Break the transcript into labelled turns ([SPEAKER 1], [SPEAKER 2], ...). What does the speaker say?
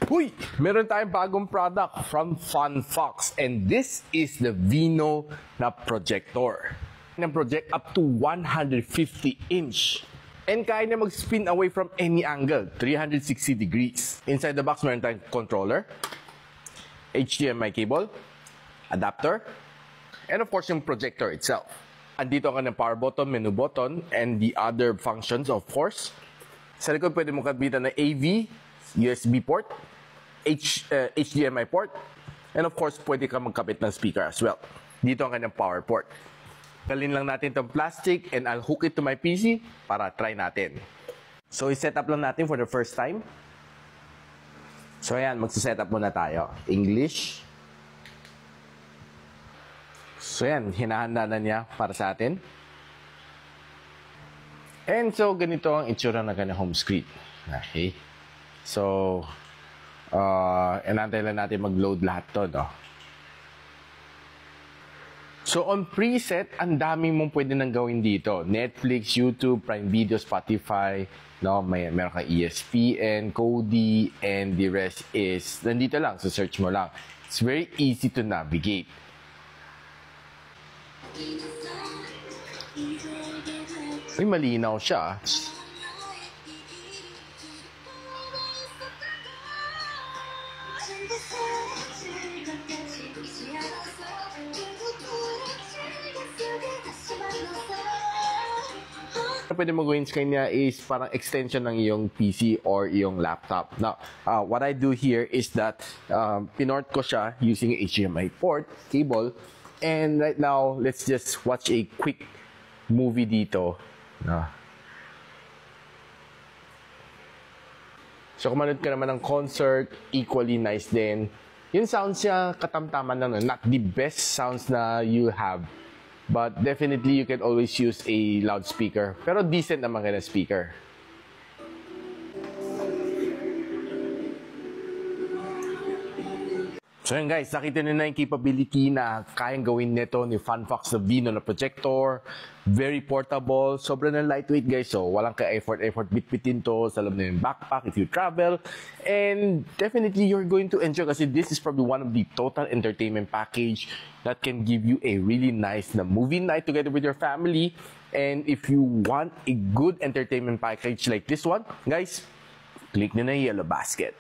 [SPEAKER 1] Uy! Meron tayong bagong product from Funfox, and this is the Vino na projector. Ng project up to 150 inch. And kaya na mag-spin away from any angle, 360 degrees. Inside the box, meron tayong controller, HDMI cable, adapter, and of course yung projector itself. Andito ang kanyang power button, menu button, and the other functions of course. Sa likod pwede mo kabitan ng AV, USB port, HDMI port, and of course pwede ka magkabit ng speaker as well. Dito ang kanyang power port. Kalin lang natin itong plastic and I'll hook it to my PC para try natin. So i-set up lang natin for the first time. So ayan, magsa-set up muna tayo. English. So ayan, hinahanda na niya para sa atin. And so ganito ang itsura ng kanyang home screen. Okay. So, inantay lang natin mag-load lahat to, no? So, on preset, ang daming mong pwede nang gawin dito. Netflix, YouTube, Prime Video, Spotify, no? Meron kang ESPN, Kodi, and the rest is, nandito lang, so search mo lang. It's very easy to navigate. Ay, malinaw siya. Pwede mo gawin sa kanya is parang extension ng iyong PC or iyong laptop. Now, what I do here is that pinort ko siya using HDMI port, cable, and right now, let's just watch a quick movie dito. So, kung manood ka naman ng concert, equally nice din. Yung sounds niya, katamtaman lang, not the best sounds na you have. But definitely, you can always use a loudspeaker. Pero decent naman ka na speaker. So yun guys, nakita nyo na yung capability na kayang gawin nito ni Funfox na Vino na projector. Very portable. Sobrang na lightweight guys. So walang ka-effort bit-bitin to sa loob na yung backpack if you travel. And definitely you're going to enjoy kasi this is probably one of the total entertainment package that can give you a really nice na movie night together with your family. And if you want a good entertainment package like this one, guys, click nyo na yung yellow basket.